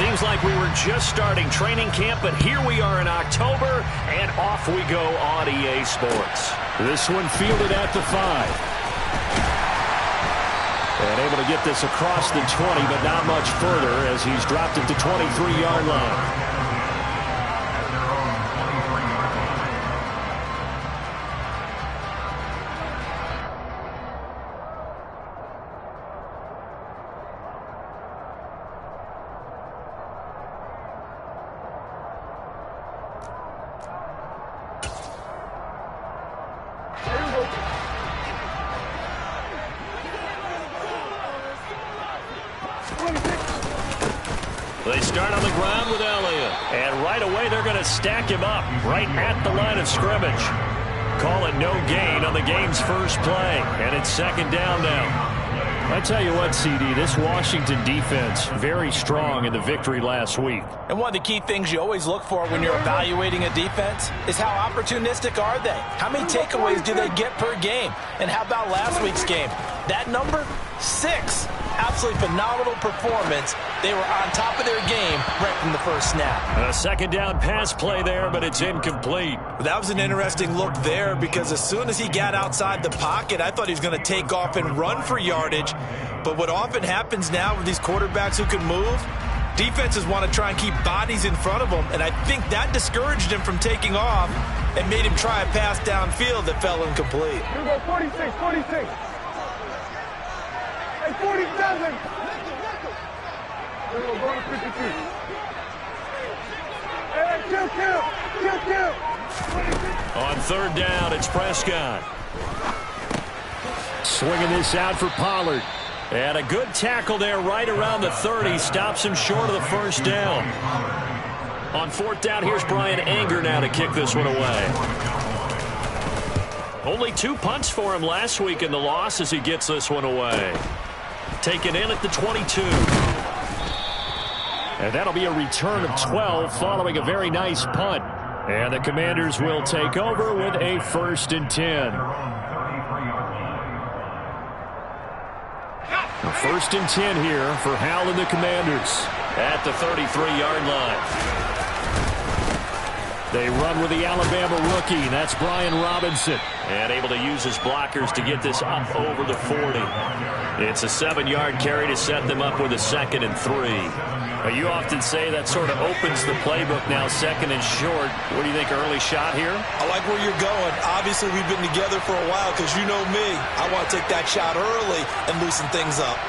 Seems like we were just starting training camp, but here we are in October, and off we go on EA Sports. This one fielded at the 5. And able to get this across the 20, but not much further as he's dropped it to 23-yard line. They start on the ground with Elliott. And right away, they're going to stack him up right at the line of scrimmage. Call it no gain on the game's first play. And it's second down now. I tell you what, CD, this Washington defense, very strong in the victory last week. And one of the key things you always look for when you're evaluating a defense is how opportunistic are they? How many takeaways do they get per game? And how about last week's game? That number? 6. Absolutely phenomenal performance. They were on top of their game right from the first snap. A second down pass play there, but it's incomplete. That was an interesting look there because as soon as he got outside the pocket, I thought he was going to take off and run for yardage. But what often happens now with these quarterbacks who can move, defenses want to try and keep bodies in front of them, and I think that discouraged him from taking off and made him try a pass downfield that fell incomplete. Here we go, 46. Hey, 47. Here we go, going to 52. Hey, kill. On third down, it's Prescott. Swinging this out for Pollard. And a good tackle there right around the 30. Stops him short of the first down. On fourth down, here's Brian Anger now to kick this one away. Only 2 punts for him last week in the loss as he gets this one away. Taken in at the 22. And that'll be a return of 12 following a very nice punt. And the Commanders will take over with a 1st and 10. 1st and 10 here for Hal and the Commanders. At the 33-yard line. They run with the Alabama rookie. That's Brian Robinson. And able to use his blockers to get this up over the 40. It's a 7-yard carry to set them up with a 2nd and 3. You often say that sort of opens the playbook now, 2nd and short. What do you think, early shot here? I like where you're going. Obviously, we've been together for a while because you know me. I want to take that shot early and loosen things up.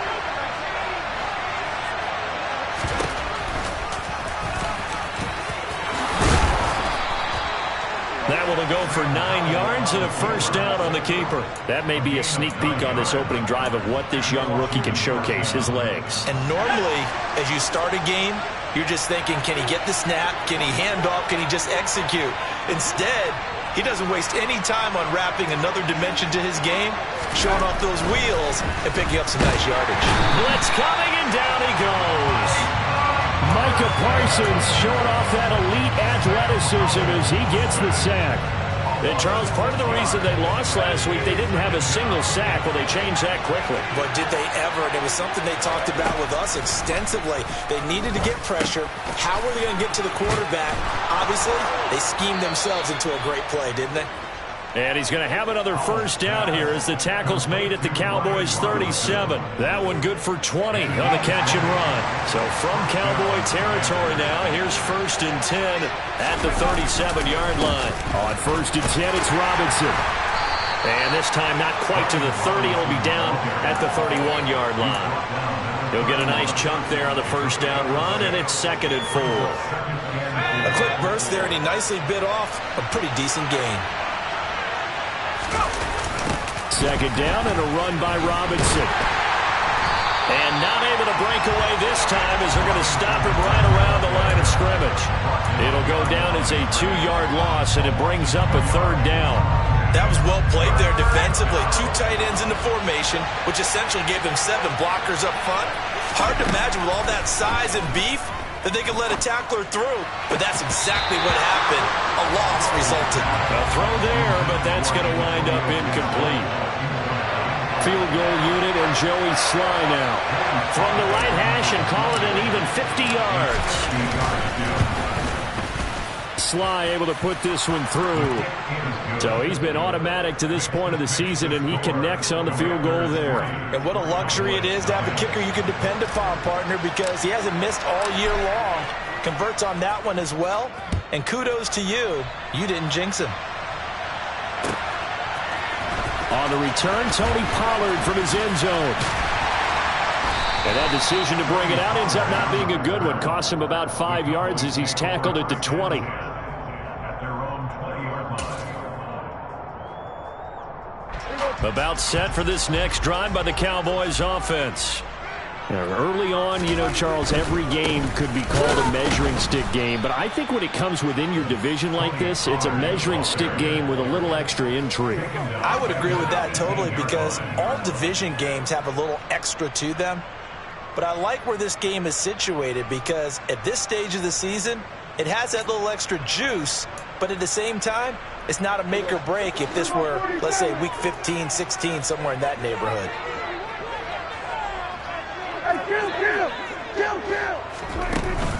That will go for 9 yards and a 1st down on the keeper. That may be a sneak peek on this opening drive of what this young rookie can showcase, his legs. And normally, as you start a game, you're just thinking, can he get the snap? Can he hand off? Can he just execute? Instead, he doesn't waste any time on wrapping another dimension to his game, showing off those wheels, and picking up some nice yardage. Blitz coming, and down he goes. Micah Parsons showing off that elite athleticism as he gets the sack. And, Charles, part of the reason they lost last week, they didn't have a single sack. Well, they changed that quickly. But did they ever? And it was something they talked about with us extensively. They needed to get pressure. How were they going to get to the quarterback? Obviously, they schemed themselves into a great play, didn't they? And he's going to have another 1st down here as the tackle's made at the Cowboys' 37. That one good for 20 on the catch and run. So from Cowboy territory now, here's 1st and 10 at the 37-yard line. On 1st and 10, it's Robinson. And this time not quite to the 30. It'll be down at the 31-yard line. He'll get a nice chunk there on the 1st down run, and it's 2nd and 4. A quick burst there, and he nicely bit off a pretty decent gain. 2nd down and a run by Robinson. And not able to break away this time as they're going to stop him right around the line of scrimmage. It'll go down as a 2-yard loss, and it brings up a 3rd down. That was well played there defensively. 2 tight ends in the formation, which essentially gave them 7 blockers up front. Hard to imagine with all that size and beef that they could let a tackler through, but that's exactly what happened. A loss resulted. A throw there, but that's going to wind up incomplete. field goal unit, and Joey Sly now. From the right hash and call it an even 50 yards. Sly able to put this one through. So he's been automatic to this point of the season, and he connects on the field goal there. And what a luxury it is to have a kicker you can depend upon, partner, because he hasn't missed all year long. Converts on that one as well. And kudos to you. You didn't jinx him. On the return, Tony Pollard from his end zone. And that decision to bring it out ends up not being a good one. Costs him about 5 yards as he's tackled at the 20. About set for this next drive by the Cowboys offense. Early on, you know, Charles, every game could be called a measuring stick game. But I think when it comes within your division like this, it's a measuring stick game with a little extra intrigue. I would agree with that totally, because all division games have a little extra to them. But I like where this game is situated, because at this stage of the season, it has that little extra juice. But at the same time, it's not a make or break if this were, let's say, week 15, 16, somewhere in that neighborhood.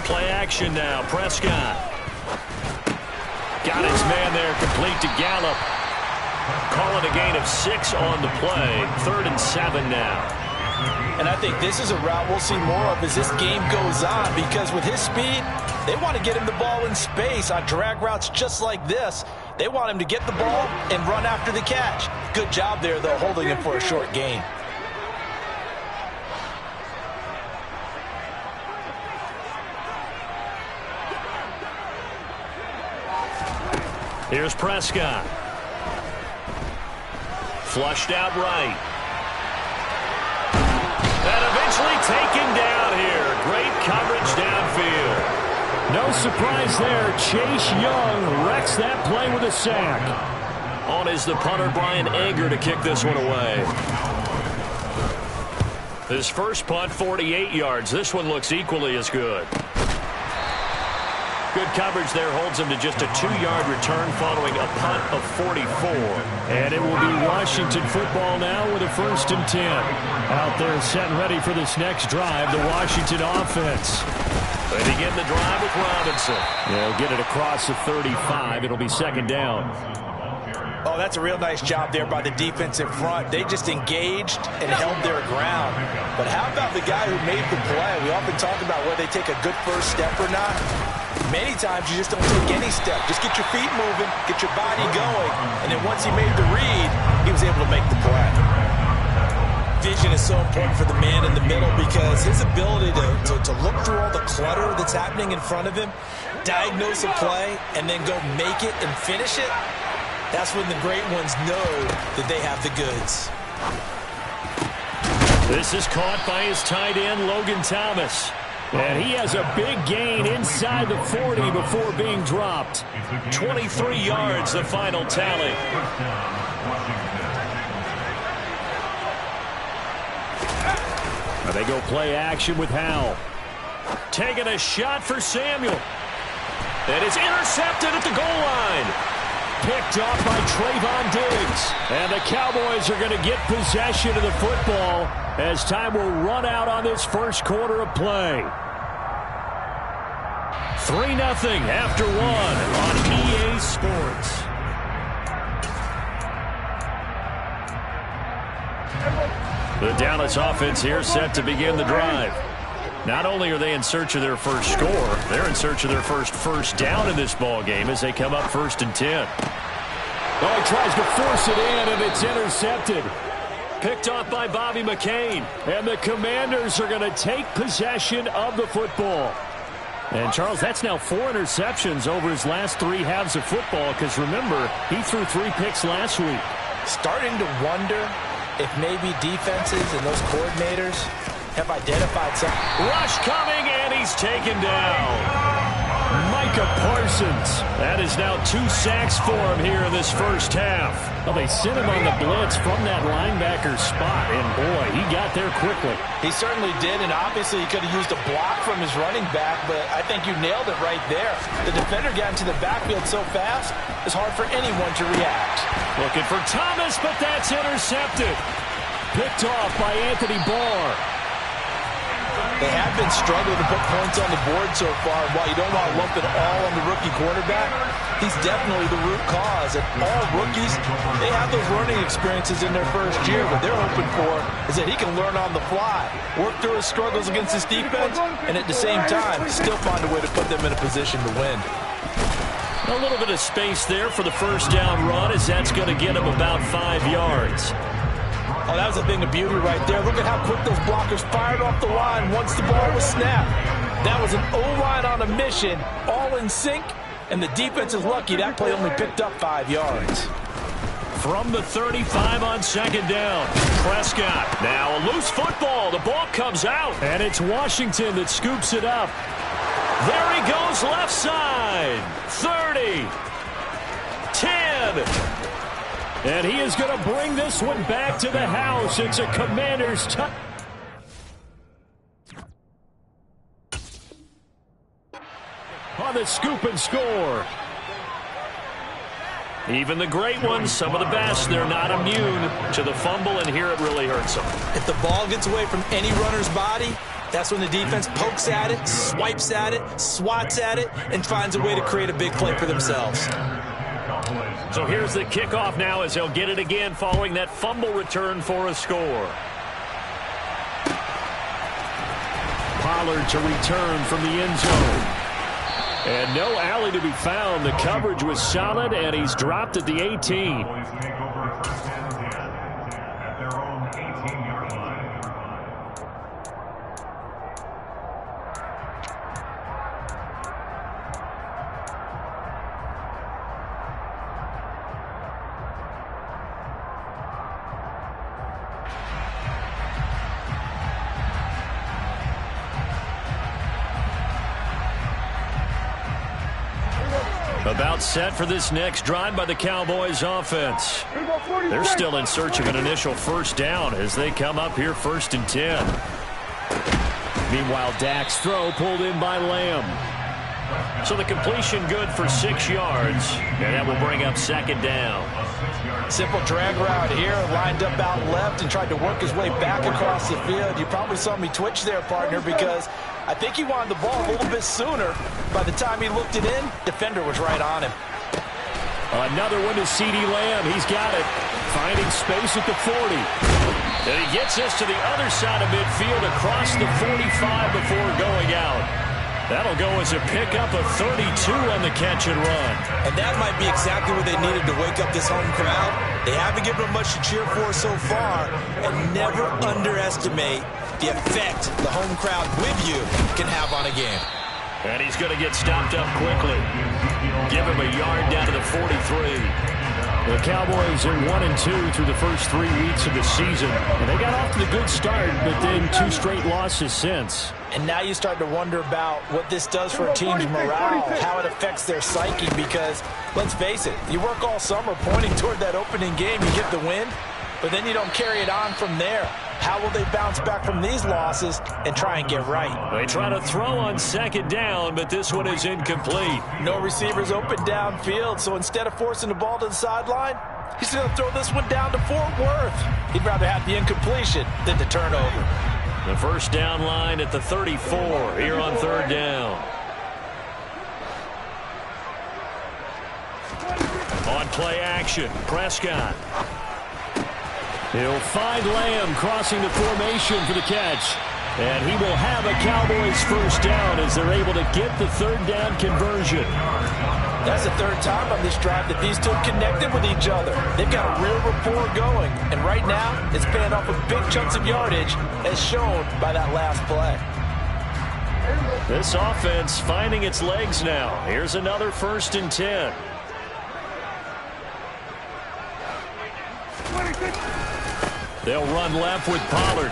Play action now. Prescott. Got his man there, complete to Gallup. Call it a gain of 6 on the play. 3rd and 7 now. And I think this is a route we'll see more of as this game goes on, because with his speed, they want to get him the ball in space on drag routes just like this. They want him to get the ball and run after the catch. Good job there, though, holding him for a short gain. Here's Prescott. Flushed out right. And eventually taken down here. Great coverage downfield. No surprise there. Chase Young wrecks that play with a sack. On is the punter, Brian Ager, to kick this one away. His first punt, 48 yards. This one looks equally as good. Good coverage there holds him to just a 2-yard return following a punt of 44. And it will be Washington football now with a 1st and 10. Out there set and ready for this next drive, the Washington offense. They begin the drive with Robinson. They'll get it across the 35. It'll be 2nd down. Oh, that's a real nice job there by the defense in front. They just engaged and held their ground. But how about the guy who made the play? We often talk about whether they take a good first step or not. Many times you just don't take any step. Just get your feet moving, get your body going, and then once he made the read, he was able to make the play. Vision is so important for the man in the middle, because his ability to look through all the clutter that's happening in front of him, diagnose a play, and then go make it and finish it, that's when the great ones know that they have the goods. This is caught by his tight end, Logan Thomas. And he has a big gain inside the 40 before being dropped. 23 yards, the final tally. Now they go play action with Howell. Taking a shot for Samuel. And it's intercepted at the goal line. Picked off by Trayvon Diggs. And the Cowboys are going to get possession of the football as time will run out on this first quarter of play. 3-0 after 1 on EA Sports. The Dallas offense here set to begin the drive. Not only are they in search of their first score, they're in search of their first down in this ball game as they come up 1st and 10. Oh, he tries to force it in, and it's intercepted. Picked off by Bobby McCain. And the Commanders are going to take possession of the football. And, Charles, that's now 4 interceptions over his last 3 halves of football, because, remember, he threw 3 picks last week. Starting to wonder if maybe defenses and those coordinators have identified some. Rush coming, and he's taken down. Micah Parsons. That is now 2 sacks for him here in this first half. Well, they sent him on the blitz from that linebacker spot, and boy, he got there quickly. He certainly did, and obviously he could have used a block from his running back, but I think you nailed it right there. The defender got into the backfield so fast, it's hard for anyone to react. Looking for Thomas, but that's intercepted. picked off by Anthony Barr. They have been struggling to put points on the board so far. While you don't want to lump it all on the rookie quarterback, he's definitely the root cause. And all rookies, they have those learning experiences in their first year. What they're hoping for is that he can learn on the fly, work through his struggles against his defense, and at the same time, still find a way to put them in a position to win. A little bit of space there for the first down run, as that's going to get him about 5 yards. Oh, that was a thing of beauty right there. Look at how quick those blockers fired off the line once the ball was snapped. That was an O-line on a mission, all in sync, and the defense is lucky that play only picked up 5 yards. From the 35 on second down, Prescott. Now a loose football. The ball comes out. And it's Washington that scoops it up. There he goes left side. 30. 10. And he is going to bring this one back to the house. It's a Commanders touchdown. On the scoop and score. Even the great ones, some of the best, they're not immune to the fumble, and here it really hurts them. If the ball gets away from any runner's body, that's when the defense pokes at it, swipes at it, swats at it, and finds a way to create a big play for themselves. So here's the kickoff now as he'll get it again following that fumble return for a score. Pollard to return from the end zone. And no alley to be found. The coverage was solid, and he's dropped at the 18. About set for this next drive by the Cowboys offense. They're still in search of an initial first down as they come up here 1st and 10. Meanwhile, Dak's throw pulled in by Lamb. So the completion good for 6 yards, and that will bring up 2nd down. Simple drag route here, lined up out left and tried to work his way back across the field. You probably saw me twitch there, partner, because I think he wanted the ball a little bit sooner. By the time he looked it in, defender was right on him. Another one to CeeDee Lamb. He's got it. Finding space at the 40. And he gets us to the other side of midfield across the 45 before going out. That'll go as a pickup of 32 on the catch and run. And that might be exactly what they needed to wake up this home crowd. They haven't given them much to cheer for so far. And never underestimate the effect the home crowd with you can have on a game. And he's going to get stopped up quickly. Give him a yard down to the 43. The Cowboys are 1-2 through the first 3 weeks of the season. And they got off to the good start, but then 2 straight losses since. And now you start to wonder about what this does for a team's morale, how it affects their psyche, because, let's face it, you work all summer pointing toward that opening game, you get the win, but then you don't carry it on from there. How will they bounce back from these losses and try and get right? They try to throw on 2nd down, but this one is incomplete. No receivers open downfield, so instead of forcing the ball to the sideline, he's going to throw this one down to Fort Worth. He'd rather have the incompletion than the turnover. The first down line at the 34 here on 3rd down. On play action, Prescott. He'll find Lamb crossing the formation for the catch. And he will have a Cowboys first down as they're able to get the 3rd down conversion. That's the 3rd time on this drive that these two connected with each other. They've got a real rapport going. And right now, it's paying off with big chunks of yardage as shown by that last play. This offense finding its legs now. Here's another 1st and 10. They'll run left with Pollard.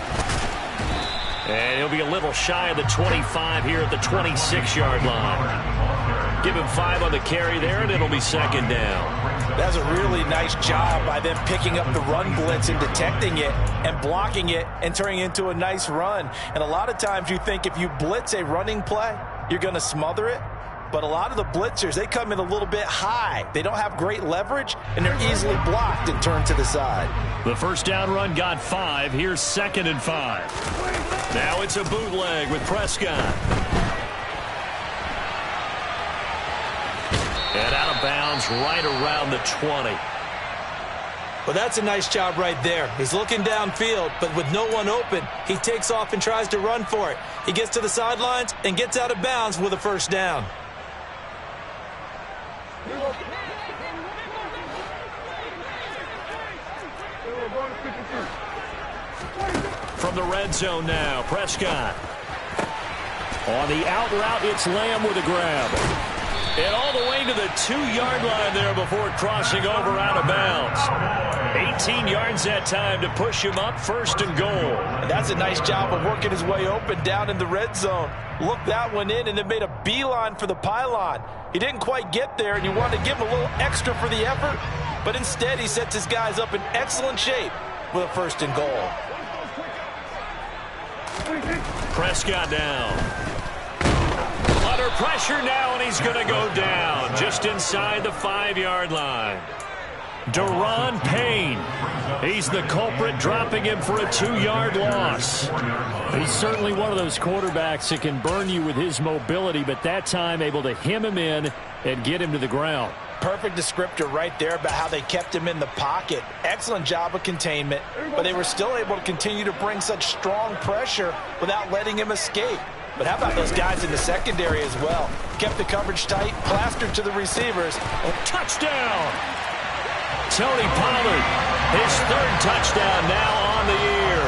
And he'll be a little shy of the 25 here at the 26-yard line. Give him 5 on the carry there, and it'll be 2nd down. That's a really nice job by them picking up the run blitz and detecting it and blocking it and turning it into a nice run. And a lot of times you think if you blitz a running play, you're going to smother it. But a lot of the blitzers, they come in a little bit high. They don't have great leverage, and they're easily blocked and turned to the side. The first down run got 5. Here's 2nd and 5. Now it's a bootleg with Prescott. And out of bounds right around the 20. Well, that's a nice job right there. He's looking downfield, but with no one open, he takes off and tries to run for it. He gets to the sidelines and gets out of bounds with a first down. From the red zone now, Prescott. On the out route, it's Lamb with a grab. And all the way to the 2-yard line there before crossing over out of bounds. 18 yards that time to push him up, 1st and goal. And that's a nice job of working his way open down in the red zone. Looked that one in and then made a beeline for the pylon. He didn't quite get there, and you wanted to give him a little extra for the effort, but instead he sets his guys up in excellent shape with a 1st and goal. Prescott down. Under pressure now, and he's going to go down just inside the 5-yard line. Daron Payne. He's the culprit, dropping him for a 2-yard loss. He's certainly one of those quarterbacks that can burn you with his mobility, but that time able to hem him in and get him to the ground. Perfect descriptor right there about how they kept him in the pocket. Excellent job of containment, but they were still able to continue to bring such strong pressure without letting him escape. But how about those guys in the secondary as well? Kept the coverage tight, plastered to the receivers. Touchdown! Tony Pollard, his 3rd touchdown now on the year.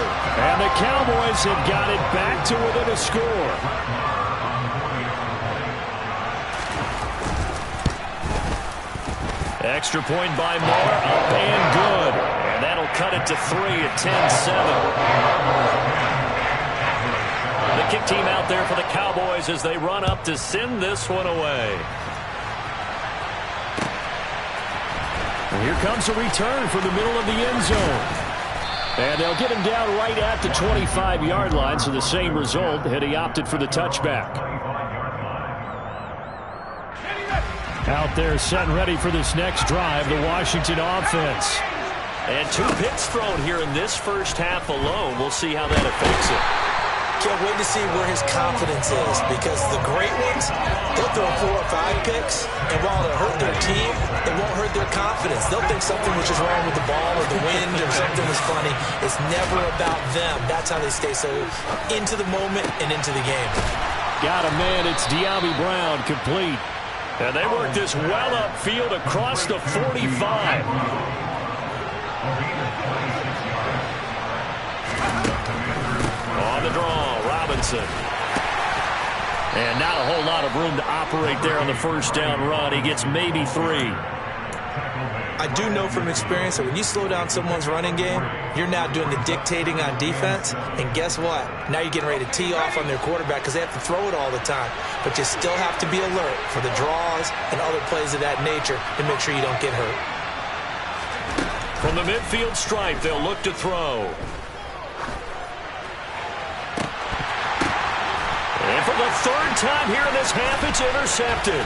And the Cowboys have got it back to within a score. Extra point by Moore, up and good. And that'll cut it to 3 at 10-7. The kick team out there for the Cowboys as they run up to send this one away. And here comes a return from the middle of the end zone. And they'll get him down right at the 25-yard line, so the same result had he opted for the touchback. Out there set and ready for this next drive, the Washington offense. And 2 picks thrown here in this first half alone. We'll see how that affects it. Can't wait to see where his confidence is, because the great ones, they'll throw 4 or 5 picks, and while it'll hurt their team, it won't hurt their confidence. They'll think something was just wrong with the ball or the wind or something was funny. It's never about them. That's how they stay so into the moment and into the game. Got a man. It's De'Ami Brown, complete. And they work this well upfield across the 45. On the draw, Robinson. And not a whole lot of room to operate there on the first down run. He gets maybe 3. I do know from experience that when you slow down someone's running game, you're now doing the dictating on defense. And guess what? Now you're getting ready to tee off on their quarterback because they have to throw it all the time. But you still have to be alert for the draws and other plays of that nature to make sure you don't get hurt. From the midfield stripe, they'll look to throw. And for the 3rd time here in this half, it's intercepted.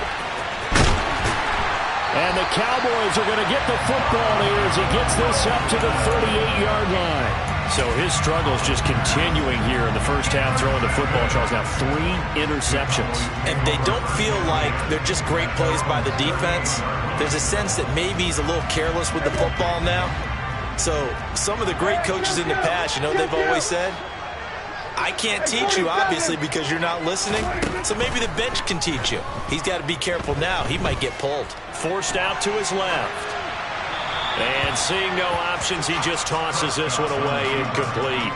And the Cowboys are going to get the football here as he gets this up to the 38-yard line. So his struggles just continuing here in the first half throwing the football. Charles, now 3 interceptions. And they don't feel like they're just great plays by the defense. There's a sense that maybe he's a little careless with the football now. So some of the great coaches in the past, you know, they've always said, I can't teach you, obviously, because you're not listening. So maybe the bench can teach you. He's got to be careful now. He might get pulled. Forced out to his left. And seeing no options, he just tosses this one away, incomplete.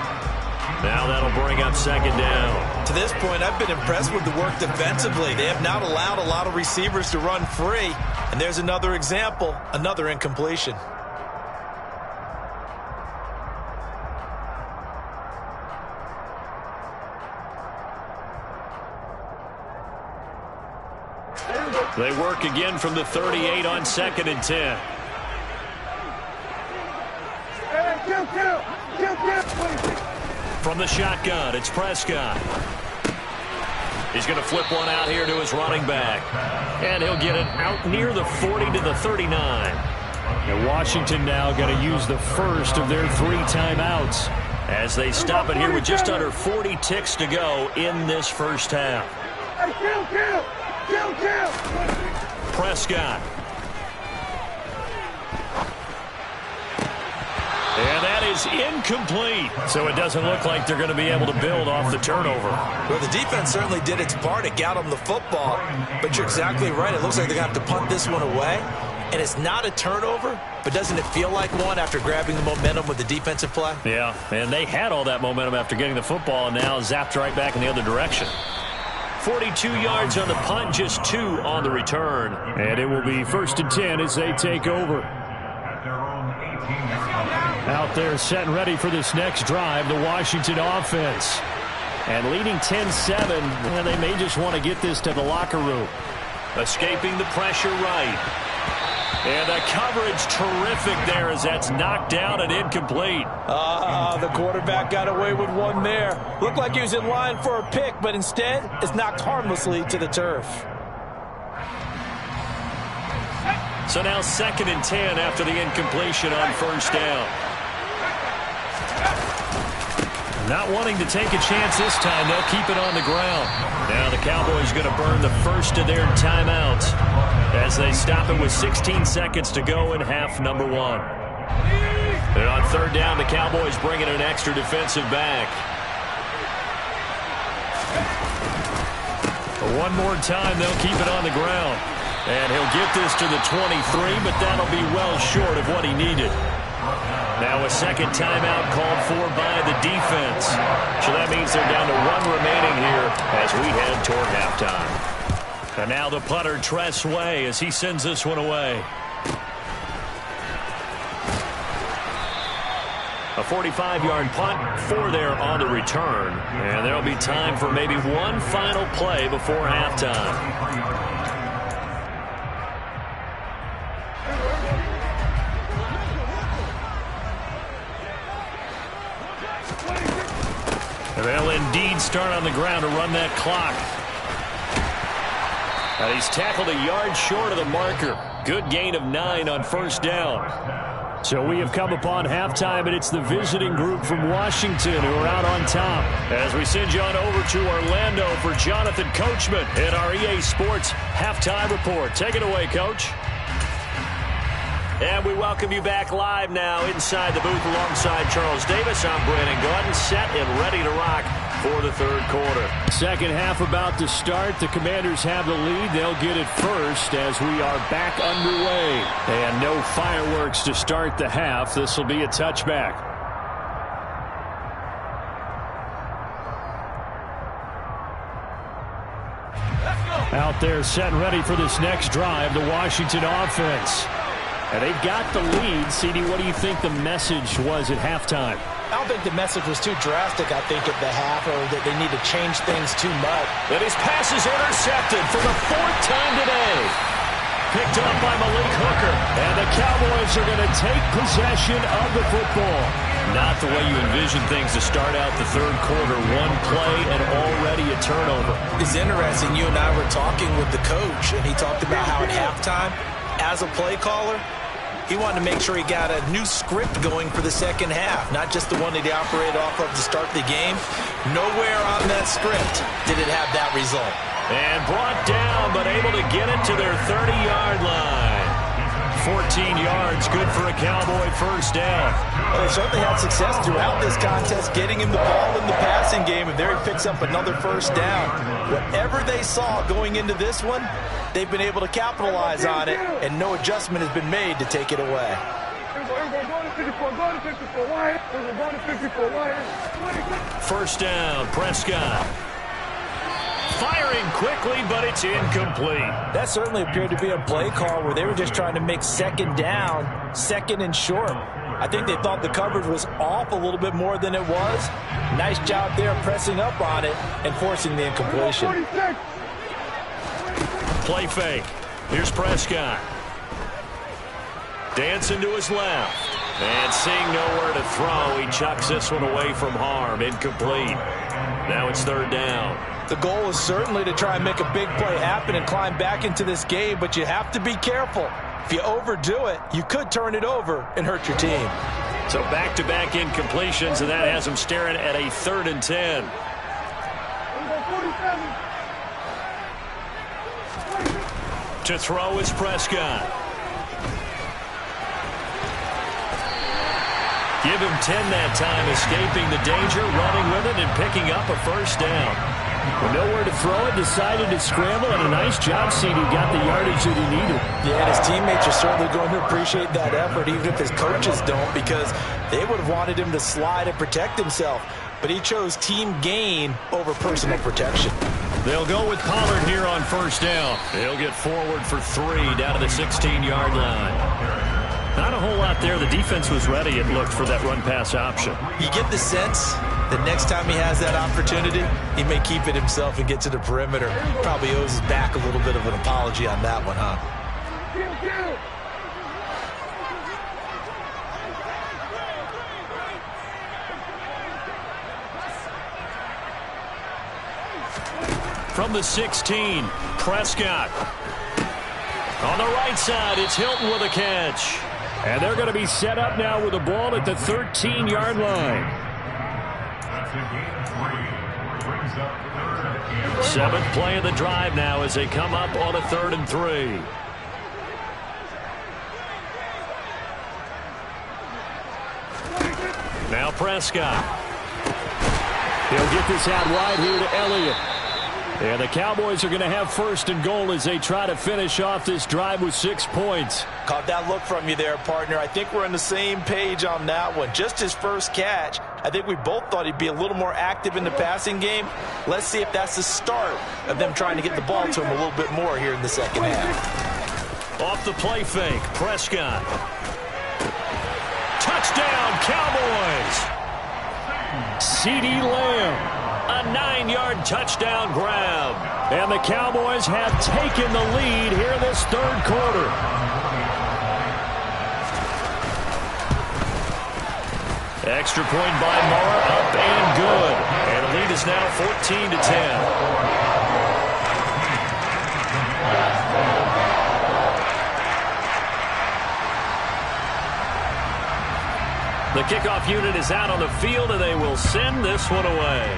Now that'll bring up 2nd down. To this point, I've been impressed with the work defensively. They have not allowed a lot of receivers to run free. And there's another example, another incompletion. They work again from the 38 on 2nd and 10. From the shotgun, it's Prescott. He's going to flip one out here to his running back. And he'll get it out near the 40 to the 39. And Washington now going to use the first of their 3 timeouts as they stop it here with just under 40 ticks to go in this first half. Prescott. And that is incomplete. So it doesn't look like they're going to be able to build off the turnover. Well, the defense certainly did its part. It got them the football. But you're exactly right. It looks like they're going to have to punt this one away. And it's not a turnover, but doesn't it feel like one after grabbing the momentum with the defensive play? Yeah, and they had all that momentum after getting the football and now zapped right back in the other direction. 42 yards on the punt, just 2 on the return. And it will be 1st and 10 as they take over. Out there set and ready for this next drive, the Washington offense. And leading 10-7, and they may just want to get this to the locker room. Escaping the pressure right. And the coverage terrific there as that's knocked down and incomplete. The quarterback got away with one there. Looked like he was in line for a pick, but instead it's knocked harmlessly to the turf. So now 2nd and 10 after the incompletion on 1st down. Not wanting to take a chance this time, they'll keep it on the ground. Now the Cowboys going to burn the first of their timeouts as they stop it with 16 seconds to go in half number 1. And on 3rd down, the Cowboys bring in an extra defensive back. One more time, they'll keep it on the ground. And he'll get this to the 23, but that'll be well short of what he needed. Now a second timeout called for by the defense. So that means they're down to 1 remaining here as we head toward halftime. And now the punter, Tress Way, as he sends this one away. A 45-yard punt for there on the return. And there'll be time for maybe one final play before halftime. They'll indeed start on the ground to run that clock. And he's tackled a yard short of the marker. Good gain of 9 on 1st down. So we have come upon halftime, and it's the visiting group from Washington who are out on top. As we send you on over to Orlando for Jonathan Coachman in our EA Sports Halftime Report. Take it away, Coach. And we welcome you back live now inside the booth alongside Charles Davis. I'm Brandon Gordon, set and ready to rock for the 3rd quarter. Second half about to start. The Commanders have the lead. They'll get it first as we are back underway. And no fireworks to start the half. This will be a touchback. Out there set and ready for this next drive, the Washington offense. And they've got the lead. CD, what do you think the message was at halftime? I don't think the message was too drastic, I think, at the half, or that they need to change things too much. And his pass is intercepted for the 4th time today. Picked up by Malik Hooker. And the Cowboys are going to take possession of the football. Not the way you envision things to start out the 3rd quarter. One play and already a turnover. It's interesting. You and I were talking with the coach, and he talked about how at halftime, as a play caller, he wanted to make sure he got a new script going for the 2nd half, not just the one that he operated off of to start the game. Nowhere on that script did it have that result. And brought down, but able to get it to their 30-yard line. 14 yards, good for a Cowboy 1st down. Well, they certainly had success throughout this contest, getting him the ball in the passing game, and there he picks up another 1st down. Whatever they saw going into this one, they've been able to capitalize on it, and no adjustment has been made to take it away. 1st down, Prescott. Firing quickly, but it's incomplete. That certainly appeared to be a play call where they were just trying to make 2nd down, 2nd and short. I think they thought the coverage was off a little bit more than it was. Nice job there pressing up on it and forcing the incompletion. Play fake. Here's Prescott. Dancing to his left. And seeing nowhere to throw, he chucks this one away from harm. Incomplete. Now it's third down. The goal is certainly to try and make a big play happen and climb back into this game, but you have to be careful. If you overdo it, you could turn it over and hurt your team. So back-to-back incompletions, and that has them staring at a 3rd and 10. To throw is Prescott. Give him 10 that time, escaping the danger, running with it, and picking up a first down. With nowhere to throw it, decided to scramble, and a nice job seeing he got the yardage that he needed. Yeah, and his teammates are certainly going to appreciate that effort, even if his coaches don't, because they would have wanted him to slide and protect himself. But he chose team gain over personal protection. They'll go with Pollard here on first down. He'll get forward for 3 down to the 16-yard line. Not a whole lot there. The defense was ready, it looked, for that run-pass option. You get the sense that next time he has that opportunity, he may keep it himself and get to the perimeter. Probably owes his back a little bit of an apology on that one, huh? From the 16, Prescott. On the right side, it's Hilton with a catch. And they're going to be set up now with the ball at the 13-yard line. 7th play of the drive now as they come up on a 3rd and 3. Now Prescott. He'll get this out wide here to Elliott. And the Cowboys are going to have 1st and goal as they try to finish off this drive with 6 points. Caught that look from you there, partner. I think we're on the same page on that one. Just his first catch. I think we both thought he'd be a little more active in the passing game. Let's see if that's the start of them trying to get the ball to him a little bit more here in the second half. Off the play fake, Prescott. Touchdown, Cowboys! CeeDee Lamb. A 9-yard touchdown grab. And the Cowboys have taken the lead here in this 3rd quarter. Extra point by Moore, up and good. And the lead is now 14-10. The kickoff unit is out on the field, and they will send this one away.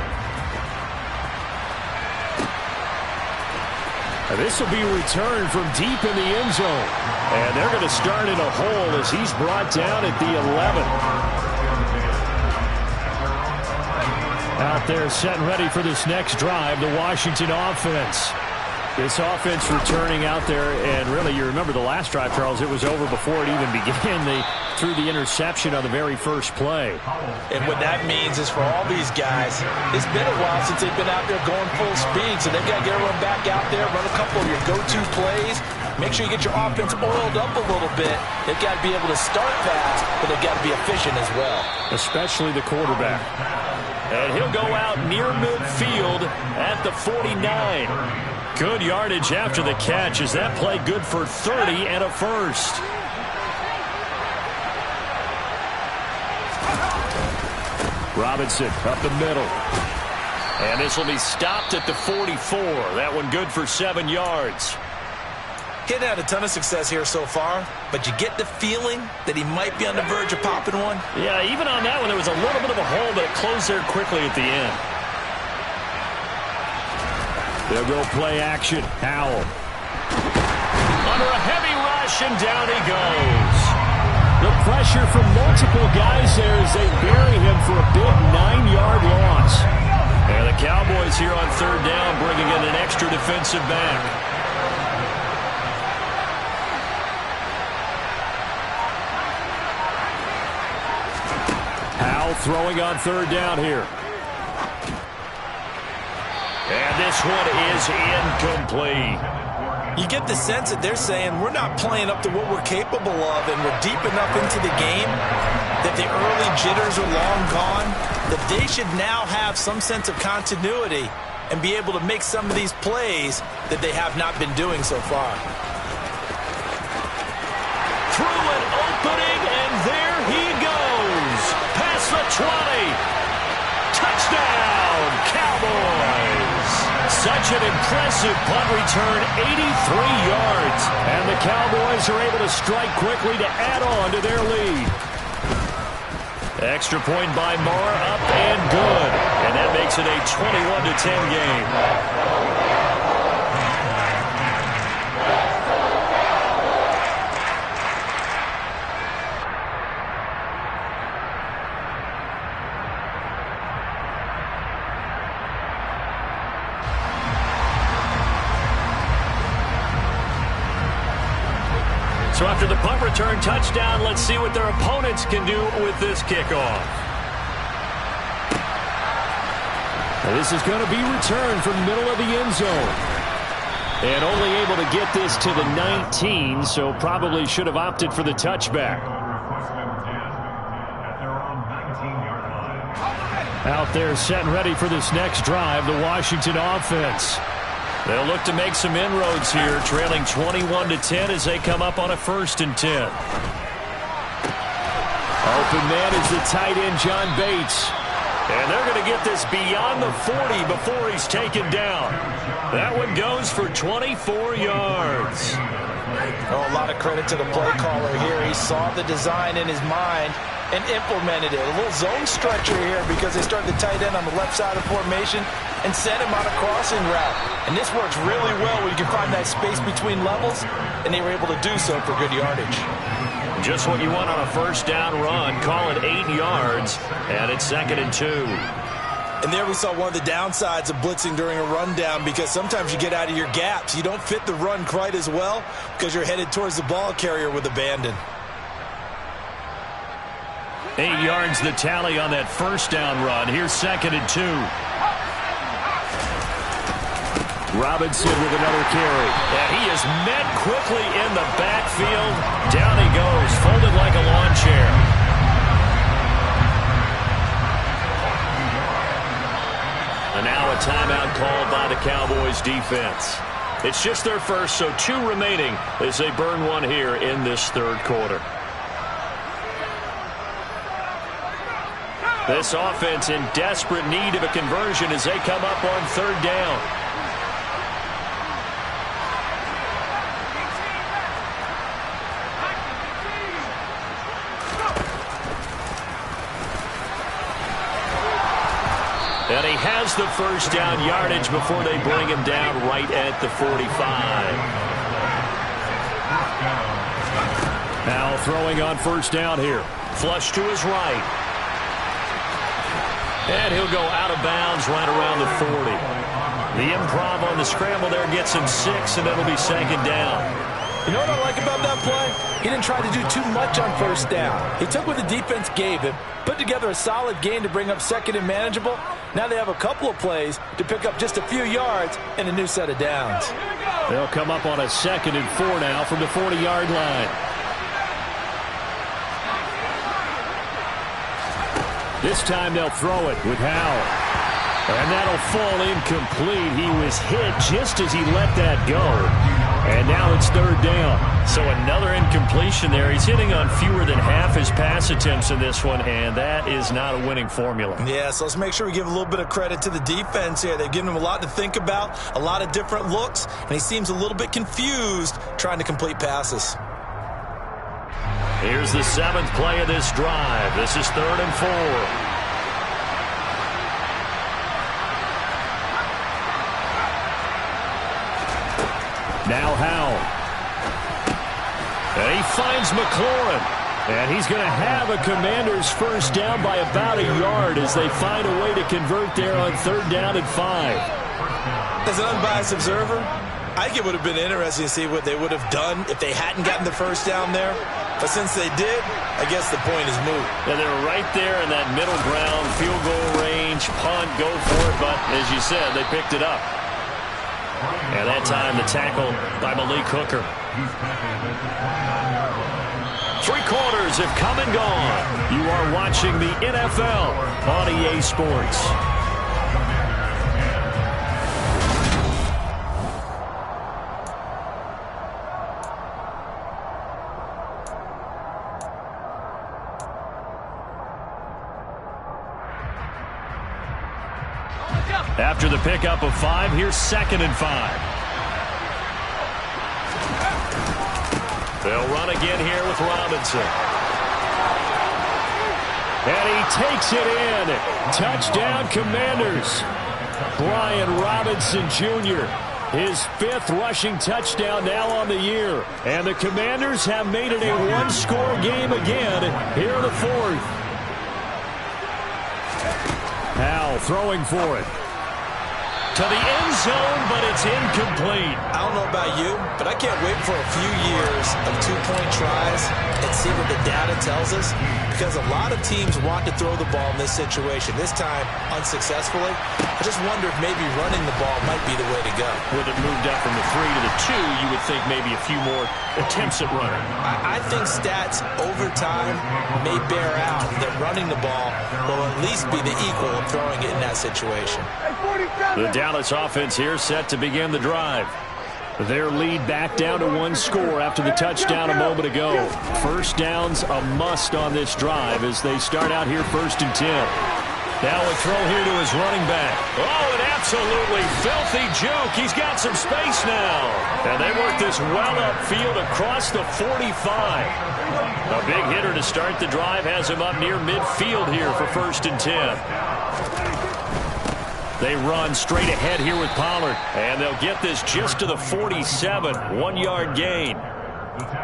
And this will be returned from deep in the end zone. And they're going to start in a hole as he's brought down at the 11. Out there set and ready for this next drive, the Washington offense. This offense returning out there, and really, you remember the last drive, Charles, it was over before it even began. They threw the interception on the very first play. And what that means is for all these guys, it's been a while since they've been out there going full speed, so they've got to get everyone back out there, run a couple of your go-to plays, make sure you get your offense oiled up a little bit. They've got to be able to start fast, but they've got to be efficient as well. Especially the quarterback. And he'll go out near midfield at the 49. Good yardage after the catch as that play good for 30 and a first. Robinson up the middle. And this will be stopped at the 44. That one good for 7 yards. Getting had a ton of success here so far, but you get the feeling that he might be on the verge of popping one. Yeah, even on that one, there was a little bit of a hole, but it closed there quickly at the end. They'll go play action. Howell. Under a heavy rush, and down he goes. The pressure from multiple guys there as they bury him for a big 9-yard loss. And the Cowboys here on 3rd down bringing in an extra defensive back. Howell throwing on 3rd down here. And this one is incomplete. You get the sense that they're saying we're not playing up to what we're capable of, and we're deep enough into the game that the early jitters are long gone, that they should now have some sense of continuity and be able to make some of these plays that they have not been doing so far. Through an opening, and there he goes. Past the 20. Touchdown, Cowboys. such an impressive punt return, 83 yards. And the Cowboys are able to strike quickly to add on to their lead. Extra point by Marr, up and good. And that makes it a 21-10 game. So after the punt return touchdown, let's see what their opponents can do with this kickoff. Now this is going to be returned from the middle of the end zone. And only able to get this to the 19, so probably should have opted for the touchback. Out there set and ready for this next drive, the Washington offense. They'll look to make some inroads here, trailing 21-10 as they come up on a 1st and 10. Open man is the tight end, John Bates. And they're going to get this beyond the 40 before he's taken down. That one goes for 24 yards. Oh, a lot of credit to the play caller here. He saw the design in his mind and implemented it. A little zone stretcher here because they started the tight end on the left side of formation and sent him on a crossing route. And this works really well when you can find that space between levels, and they were able to do so for good yardage. Just what you want on a 1st down run. Call it 8 yards, and it's 2nd and 2. And there we saw one of the downsides of blitzing during a rundown, because sometimes you get out of your gaps. You don't fit the run quite as well because you're headed towards the ball carrier with abandon. 8 yards the tally on that 1st down run. Here's 2nd and 2. Robinson with another carry. And he is met quickly in the backfield. Down he goes, folded like a lawn chair. And now a timeout called by the Cowboys defense. It's just their first, so 2 remaining as they burn one here in this 3rd quarter. This offense in desperate need of a conversion as they come up on 3rd down. And he has the 1st down yardage before they bring him down right at the 45. Now throwing on 1st down here. Flush to his right. And he'll go out of bounds right around the 40. The improv on the scramble there gets him 6, and it'll be 2nd down. You know what I like about that play? He didn't try to do too much on 1st down. He took what the defense gave him, put together a solid game to bring up 2nd and manageable. Now they have a couple of plays to pick up just a few yards and a new set of downs. They'll come up on a 2nd and 4 now from the 40-yard line. This time they'll throw it with Howell. And that'll fall incomplete. He was hit just as he let that go. And now it's 3rd down. So another incompletion there. He's hitting on fewer than half his pass attempts in this one, and that is not a winning formula. Yeah, so let's make sure we give a little bit of credit to the defense here. They've given him a lot to think about, a lot of different looks, and he seems a little bit confused trying to complete passes. Here's the 7th play of this drive. This is 3rd and 4. Now Howell. And he finds McLaurin. And he's going to have a Commanders 1st down by about a yard as they find a way to convert there on 3rd down and 5. As an unbiased observer, I think it would have been interesting to see what they would have done if they hadn't gotten the 1st down there. But since they did, I guess the point is moot. Yeah, they were right there in that middle ground, field goal range, punt, go for it. But as you said, they picked it up. And that time the tackle by Malik Hooker. 3 quarters have come and gone. You are watching the NFL on EA Sports. After the pickup of 5, here's 2nd and 5. They'll run again here with Robinson. And he takes it in. Touchdown, Commanders. Brian Robinson Jr., his 5th rushing touchdown now on the year. And the Commanders have made it a one-score game again here in the 4th. Howell throwing for it. To the end zone, but it's incomplete. I don't know about you, but I can't wait for a few years of two-point tries and see what the data tells us, because a lot of teams want to throw the ball in this situation. This time, unsuccessfully. I just wonder if maybe running the ball might be the way to go. With it moved up from the 3 to the 2, you would think maybe a few more attempts at running. I think stats over time may bear out that running the ball will at least be the equal of throwing it in that situation. The Dallas offense here set to begin the drive. Their lead back down to 1 score after the touchdown a moment ago. First down's a must on this drive as they start out here 1st and 10. Now a throw here to his running back. Oh, an absolutely filthy juke. He's got some space now. And they work this well upfield across the 45. A big hitter to start the drive has him up near midfield here for 1st and 10. They run straight ahead here with Pollard. And they'll get this just to the 47. 1-yard gain.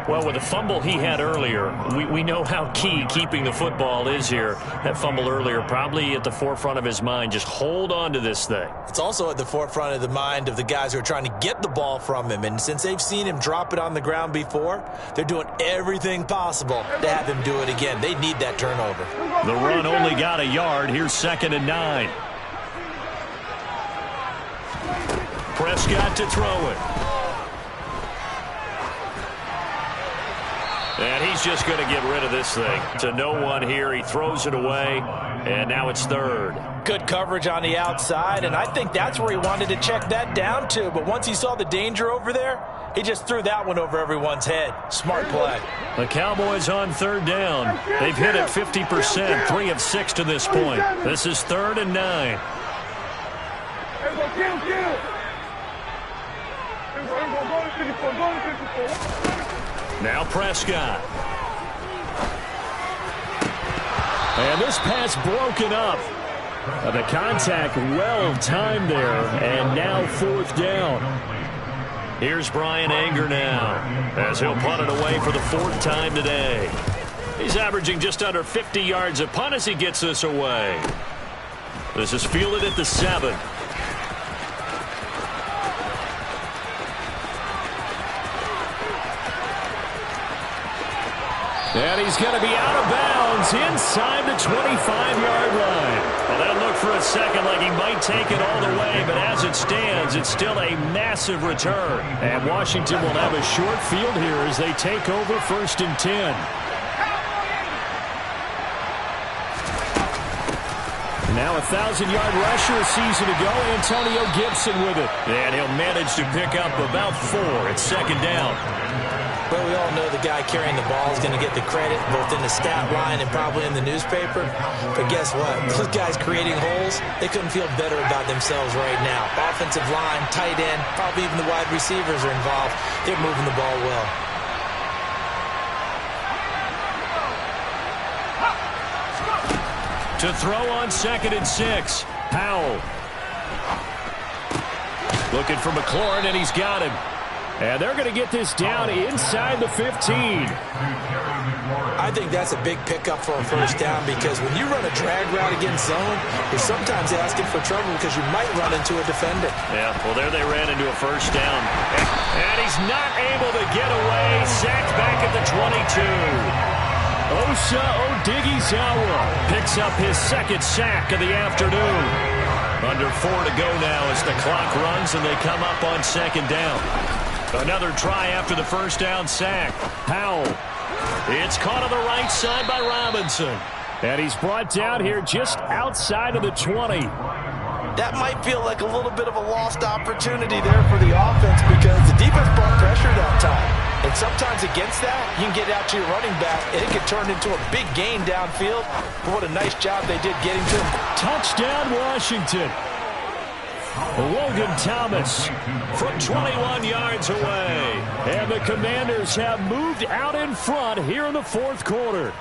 Well, with the fumble he had earlier, we know how key keeping the football is here. That fumble earlier probably at the forefront of his mind. Just hold on to this thing. It's also at the forefront of the mind of the guys who are trying to get the ball from him. And since they've seen him drop it on the ground before, they're doing everything possible to have him do it again. They need that turnover. The run only got a yard. Here's 2nd and 9. Prescott to throw it. And he's just going to get rid of this thing. To no one here. He throws it away. And now it's 3rd. Good coverage on the outside, and I think that's where he wanted to check that down to. But once he saw the danger over there, he just threw that one over everyone's head. Smart play. The Cowboys on 3rd down. They've hit it 50%, 3 of 6 to this point. This is 3rd and 9. Now Prescott. And this pass broken up. The contact well timed there. And now 4th down. Here's Brian Anger now as he'll punt it away for the 4th time today. He's averaging just under 50 yards a punt as he gets this away. This is fielded at the 7. And he's going to be out of bounds inside the 25-yard line. Well, they'll look for a second like he might take it all the way, but as it stands, it's still a massive return. And Washington will have a short field here as they take over 1st and 10. Now a 1,000-yard rusher a season ago, Antonio Gibson with it. And he'll manage to pick up about 4. It's 2nd down. Well, we all know the guy carrying the ball is going to get the credit both in the stat line and probably in the newspaper. But guess what? Those guys creating holes, they couldn't feel better about themselves right now. Offensive line, tight end, probably even the wide receivers are involved. They're moving the ball well. To throw on 2nd and 6. Howell. Looking for McLaurin, and he's got him. And they're going to get this down inside the 15. I think that's a big pickup for a 1st down because when you run a drag route against zone, you're sometimes asking for trouble because you might run into a defender. Yeah, well, there they ran into a 1st down. And he's not able to get away. Sacked back at the 22. Osa Odighizuwa picks up his 2nd sack of the afternoon. Under 4 to go now as the clock runs and they come up on 2nd down. Another try after the 1st down sack. Howell. It's caught on the right side by Robinson. And he's brought down here just outside of the 20. That might feel like a little bit of a lost opportunity there for the offense because the defense brought pressure that time. And sometimes against that, you can get out to your running back, and it can turn into a big gain downfield. But what a nice job they did getting to him. Touchdown, Washington. Logan Thomas from 21 yards away. And the Commanders have moved out in front here in the fourth quarter.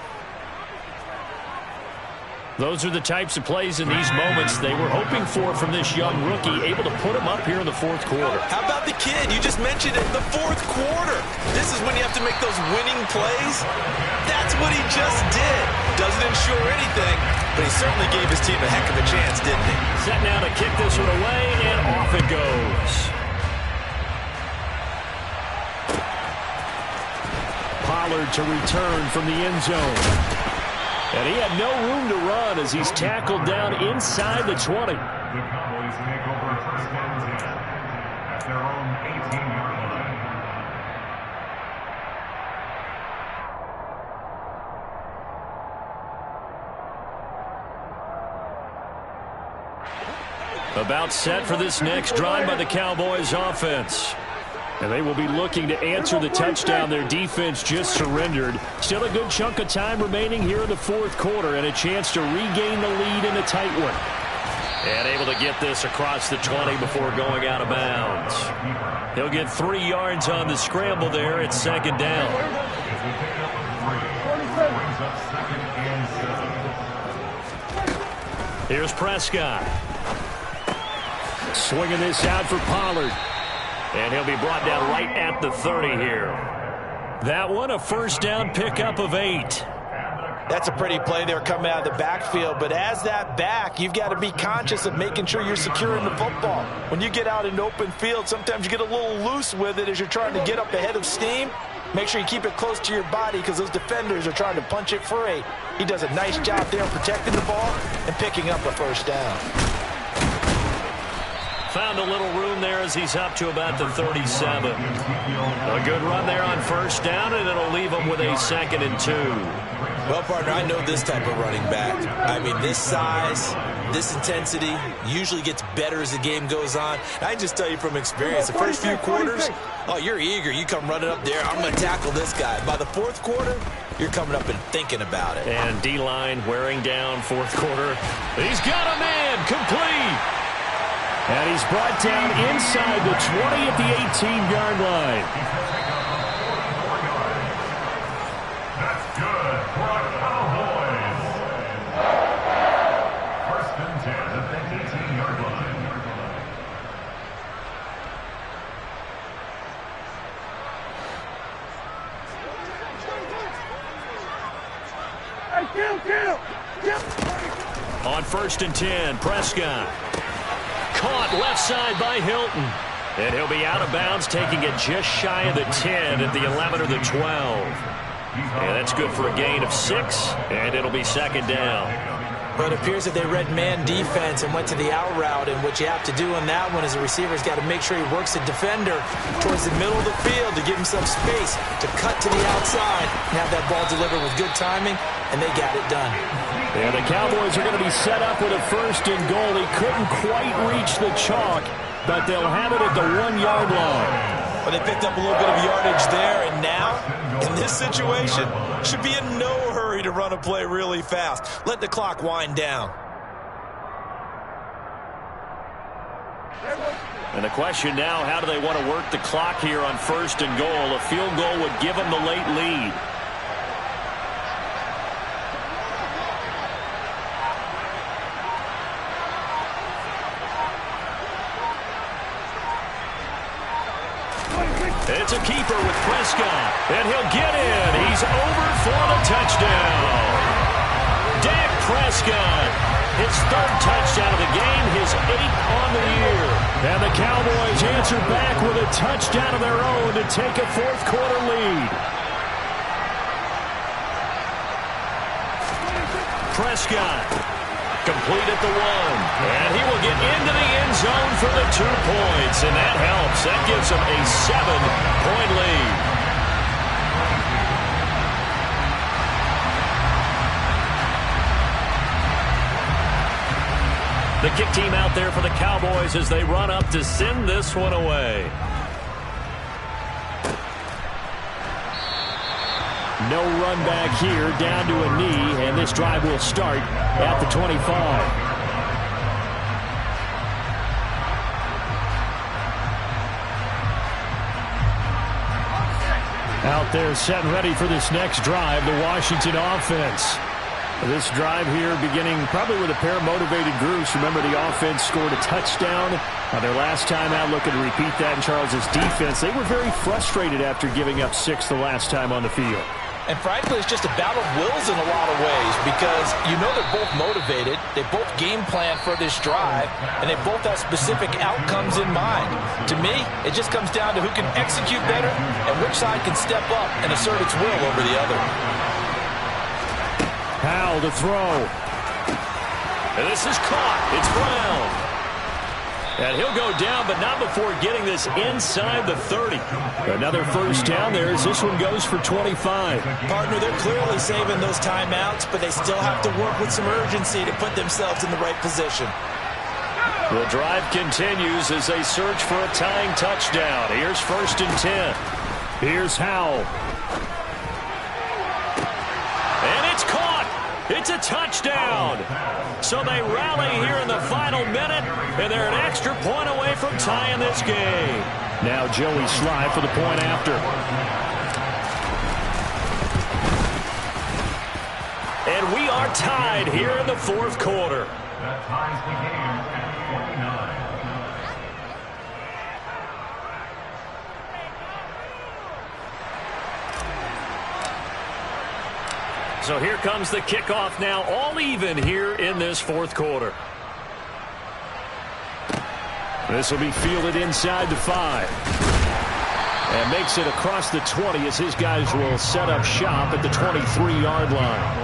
Those are the types of plays in these moments they were hoping for from this young rookie, able to put him up here in the fourth quarter. How about the kid? You just mentioned it, the fourth quarter. This is when you have to make those winning plays. That's what he just did. Doesn't ensure anything, but he certainly gave his team a heck of a chance, didn't he? Set now to kick this one away, and off it goes. Pollard to return from the end zone. And he had no room to run as he's tackled down inside the 20. The Cowboys take over first and 10 at their own 18-yard line. About set for this next drive by the Cowboys offense. And they will be looking to answer the touchdown their defense just surrendered. Still a good chunk of time remaining here in the fourth quarter and a chance to regain the lead in a tight one. And able to get this across the 20 before going out of bounds. He'll get 3 yards on the scramble there at second down. Here's Prescott. Swinging this out for Pollard. And he'll be brought down right at the 30 here. That one, a first down pickup of 8. That's a pretty play there coming out of the backfield, but as that back, you've got to be conscious of making sure you're securing the football. When you get out in open field, sometimes you get a little loose with it as you're trying to get up ahead of steam. Make sure you keep it close to your body because those defenders are trying to punch it free. He does a nice job there protecting the ball and picking up a first down. Found a little room there as he's up to about the 37. A good run there on first down, and it'll leave him with a 2nd and 2. Well, partner, I know this type of running back. I mean, this size, this intensity usually gets better as the game goes on. I can just tell you from experience, the first few quarters, oh, you're eager. You come running up there, I'm going to tackle this guy. By the fourth quarter, you're coming up and thinking about it. And D-line wearing down fourth quarter. He's got a man complete. And he's brought down inside the 20 at the 18-yard line. That's good for our Cowboys. First and 10 at the 18-yard line. On first and 10, Prescott. Caught left side by Hilton. And he'll be out of bounds, taking it just shy of the 10 at the 11 or the 12. And that's good for a gain of 6, and it'll be second down. But it appears that they read man defense and went to the out route, and what you have to do on that one is the receiver's got to make sure he works the defender towards the middle of the field to give himself space to cut to the outside and have that ball delivered with good timing, and they got it done. And the Cowboys are going to be set up with a first and goal. He couldn't quite reach the chalk, but they'll have it at the 1-yard line. Well, they picked up a little bit of yardage there, and now, in this situation, should be in no hurry to run a play really fast. Let the clock wind down. And the question now, how do they want to work the clock here on first and goal? A field goal would give them the late lead. It's a keeper with Prescott, and he'll get in. He's over for the touchdown. Dak Prescott, his 3rd touchdown of the game, his 8th on the year. And the Cowboys answer back with a touchdown of their own to take a fourth quarter lead. Prescott, complete at the 1. And he will get into the end zone for the 2 points. And that helps. That gives him a 7-point lead. The kick team out there for the Cowboys as they run up to send this one away. No run back here, down to a knee, and this drive will start at the 25. Out there set and ready for this next drive, the Washington offense. This drive here beginning probably with a pair of motivated groups. Remember, the offense scored a touchdown on their last time out. Looking to repeat that in Charles's defense. They were very frustrated after giving up 6 the last time on the field. And frankly, it's just a battle of wills in a lot of ways because you know they're both motivated. They both game plan for this drive, and they both have specific outcomes in mind. To me, it just comes down to who can execute better and which side can step up and assert its will over the other. Powell to throw. And this is caught. It's Brown. And he'll go down, but not before getting this inside the 30. Another first down there as this one goes for 25. Partner, they're clearly saving those timeouts, but they still have to work with some urgency to put themselves in the right position. The drive continues as they search for a tying touchdown. Here's 1st and 10. Here's Howell. And it's caught. It's a touchdown. So they rally here in the final minute, and they're an extra point away from tying this game. Now Joey Sly for the point after. And we are tied here in the 4th quarter. That ties the game at 49. So here comes the kickoff now, all even here in this 4th quarter. This will be fielded inside the 5. And makes it across the 20 as his guys will set up shop at the 23-yard line.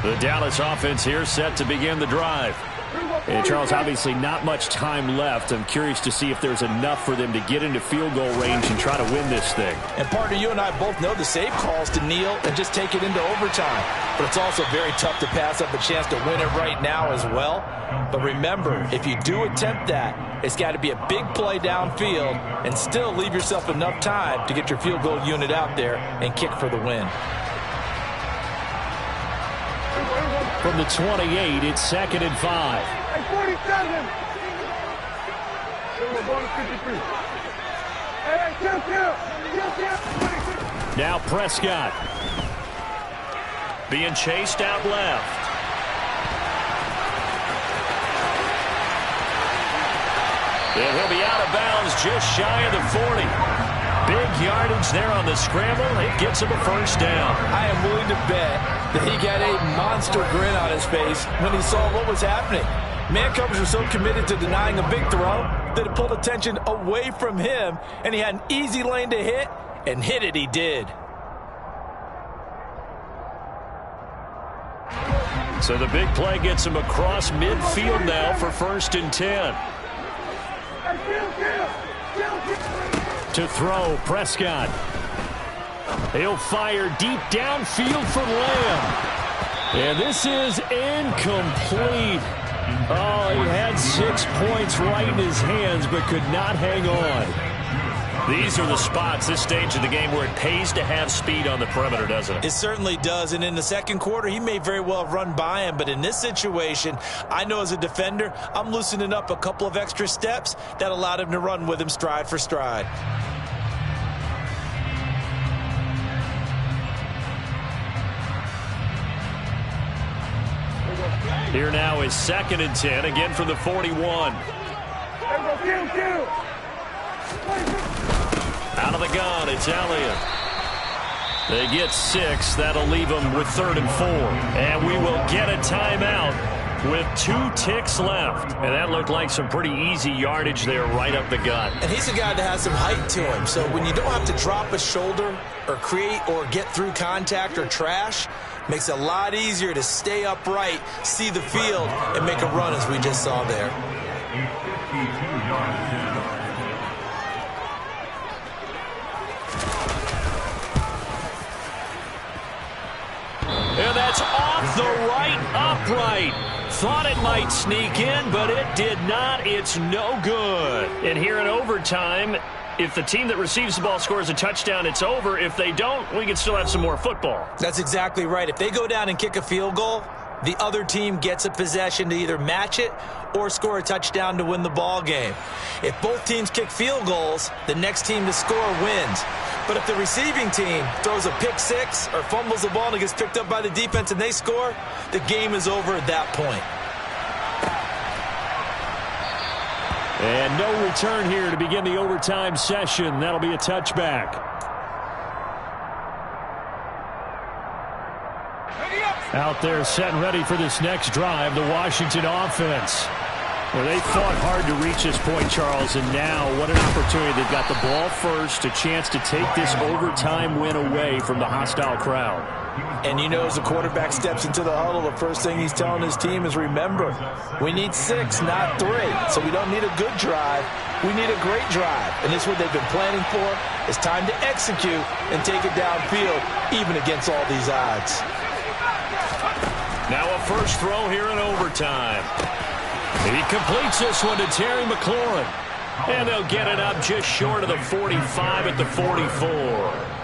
The Dallas offense here set to begin the drive. And Charles, obviously not much time left. I'm curious to see if there's enough for them to get into field goal range and try to win this thing. And partner, you and I both know the safe calls to kneel and just take it into overtime. But it's also very tough to pass up a chance to win it right now as well. But remember, if you do attempt that, it's got to be a big play downfield and still leave yourself enough time to get your field goal unit out there and kick for the win. From the 28, it's 2nd and 5. Hey, 47. Bonus 53. Hey, kill. Now Prescott. Being chased out left. And he'll be out of bounds just shy of the 40. Big yardage there on the scramble. It gets him a first down. I am willing to bet that he got a monster grin on his face when he saw what was happening. Man coverage was so committed to denying a big throw that it pulled attention away from him, and he had an easy lane to hit, and hit it he did. So the big play gets him across midfield now for 1st and 10. To throw, Prescott. He'll fire deep downfield for Lamb. And this is incomplete. Oh, he had 6 points right in his hands, but could not hang on. These are the spots, this stage of the game, where it pays to have speed on the perimeter, doesn't it? It certainly does, and in the 2nd quarter, he may very well have run by him, but in this situation, I know as a defender, I'm loosening up a couple of extra steps that allowed him to run with him stride for stride. Here now is 2nd and 10, again from the 41. Out of the gun, it's Elliott. They get 6. That'll leave them with 3rd and 4. And we will get a timeout with 2 ticks left. And that looked like some pretty easy yardage there right up the gut. And he's a guy that has some height to him. So when you don't have to drop a shoulder or create or get through contact or trash, makes it a lot easier to stay upright, see the field, and make a run as we just saw there. A 52-yard And that's off the right upright. Thought it might sneak in, but it did not. It's no good. And here in overtime, If the team that receives the ball scores a touchdown, it's over. If they don't, we can still have some more football. That's exactly right. If they go down and kick a field goal, the other team gets a possession to either match it or score a touchdown to win the ball game. If both teams kick field goals, the next team to score wins. But if the receiving team throws a pick six or fumbles the ball and it gets picked up by the defense and they score, the game is over at that point. And no return here to begin the overtime session. That'll be a touchback. Out there set and ready for this next drive, the Washington offense. Well, they fought hard to reach this point, Charles, and now what an opportunity. They've got the ball first, a chance to take this overtime win away from the hostile crowd. And you know, as the quarterback steps into the huddle, the first thing he's telling his team is, remember, we need 6, not 3. So we don't need a good drive. We need a great drive. And this is what they've been planning for. It's time to execute and take it downfield, even against all these odds. Now a first throw here in overtime. He completes this one to Terry McLaurin. And they'll get it up just short of the 45 at the 44.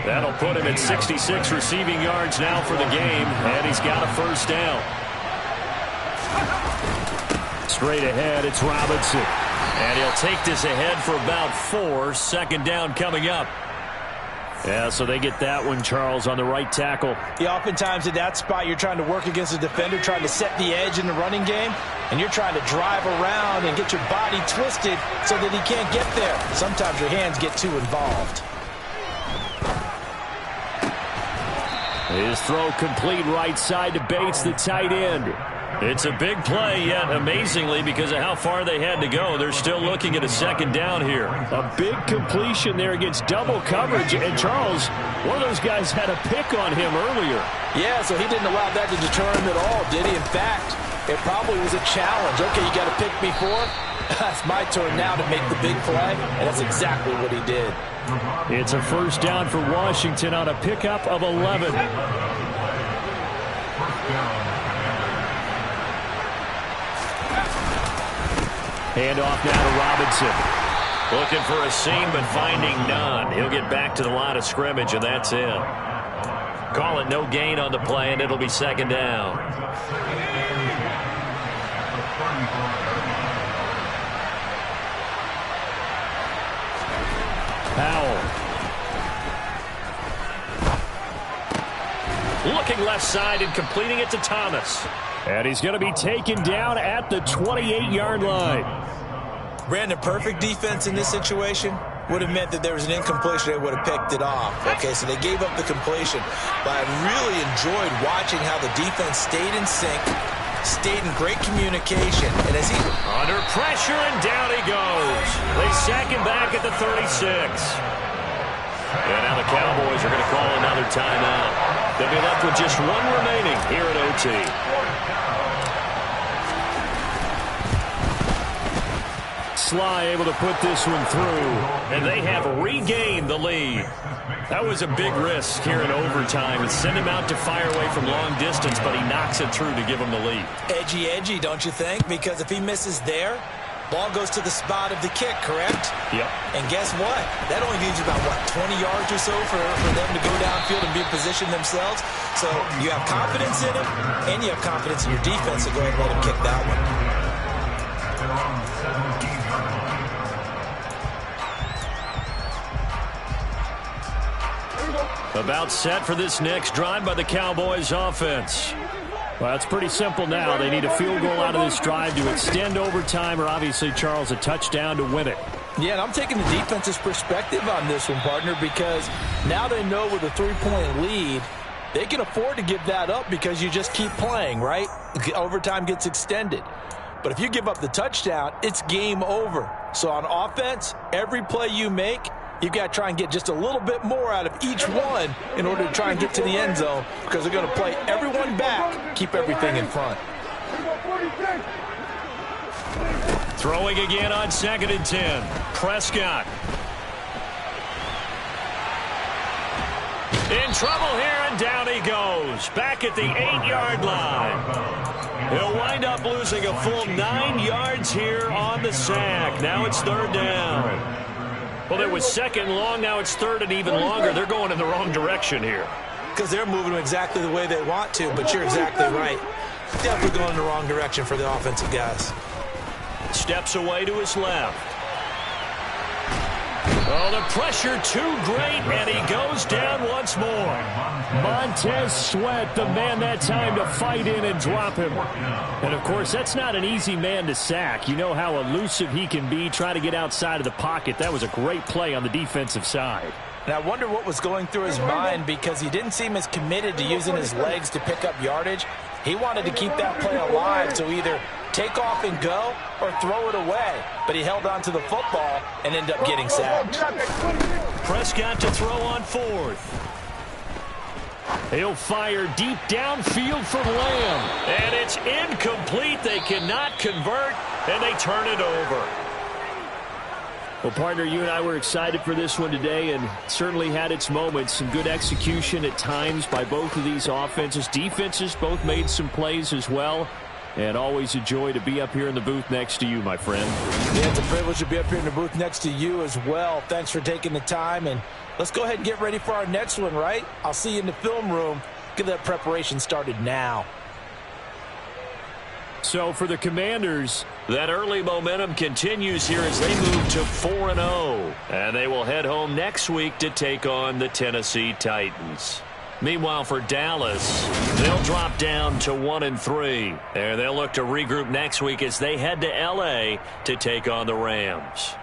That'll put him at 66 receiving yards now for the game. And he's got a first down. Straight ahead, it's Robinson. And he'll take this ahead for about 4. Second down coming up. Yeah, so they get that one, Charles, on the right tackle. Yeah, oftentimes at that spot, you're trying to work against a defender, trying to set the edge in the running game, and you're trying to drive around and get your body twisted so that he can't get there. Sometimes your hands get too involved. His throw complete right side to Bates, the tight end. It's a big play, yet amazingly, because of how far they had to go, they're still looking at a second down here. A big completion there against double coverage. And, Charles, one of those guys had a pick on him earlier. Yeah, so he didn't allow that to deter him at all, did he? In fact, it probably was a challenge. Okay, you got to pick me for it. It's my turn now to make the big play, and that's exactly what he did. It's a first down for Washington on a pickup of 11. Hand off now to Robinson. Looking for a seam, but finding none. He'll get back to the line of scrimmage, and that's it. Call it no gain on the play, and it'll be second down. Powell. Looking left side and completing it to Thomas. And he's going to be taken down at the 28-yard line. Brandon, perfect defense in this situation would have meant that there was an incompletion. They would have picked it off. Okay, so they gave up the completion. But I really enjoyed watching how the defense stayed in sync, stayed in great communication. And as he under pressure, and down he goes. They sack him back at the 36. And now the Cowboys are going to call another timeout. They'll be left with just one remaining here at OT. Sly able to put this one through. And they have regained the lead. That was a big risk here in overtime. And send him out to fire away from long distance, but he knocks it through to give him the lead. edgy, don't you think? Because if he misses there, ball goes to the spot of the kick, correct? Yep. And guess what? That only gives you about, 20 yards or so for them to go downfield and be in position themselves. So you have confidence in him, and you have confidence in your defense to go ahead and let him kick that one. About set for this next drive by the Cowboys offense. Well, it's pretty simple now. They need a field goal out of this drive to extend overtime, or obviously, Charles, a touchdown to win it. Yeah, and I'm taking the defense's perspective on this one, partner, because now they know with a 3-point lead, they can afford to give that up because you just keep playing, right? Overtime gets extended. But if you give up the touchdown, it's game over. So on offense, every play you make, you've got to try and get just a little bit more out of each one in order to try and get to the end zone, because they're going to play everyone back, keep everything in front. Throwing again on 2nd and 10. Prescott. In trouble here, and down he goes. Back at the 8-yard line. He'll wind up losing a full 9 yards here on the sack. Now it's 3rd down. Well, it was second and long. Now it's third and even longer. They're going in the wrong direction here. Because they're moving exactly the way they want to, but you're exactly right. Definitely going in the wrong direction for the offensive guys. Steps away to his left. Oh, the pressure too great, and he goes down once more. Montez Sweat, the man that time to fight in and drop him. And, of course, that's not an easy man to sack. You know how elusive he can be, try to get outside of the pocket. That was a great play on the defensive side. And I wonder what was going through his mind, because he didn't seem as committed to using his legs to pick up yardage. He wanted to keep that play alive, so either take off and go or throw it away. But he held on to the football and ended up getting sacked. Prescott to throw on fourth. He'll fire deep downfield for Lamb. And it's incomplete. They cannot convert, and they turn it over. Well, partner, you and I were excited for this one today, and certainly had its moments. Some good execution at times by both of these offenses. Defenses both made some plays as well. And always a joy to be up here in the booth next to you, my friend. Yeah, it's a privilege to be up here in the booth next to you as well. Thanks for taking the time, and let's go ahead and get ready for our next one, right? I'll see you in the film room. Get that preparation started now. So for the Commanders, that early momentum continues here as they move to 4-0. And they will head home next week to take on the Tennessee Titans. Meanwhile, for Dallas, they'll drop down to 1-3. And they'll look to regroup next week as they head to L.A. to take on the Rams.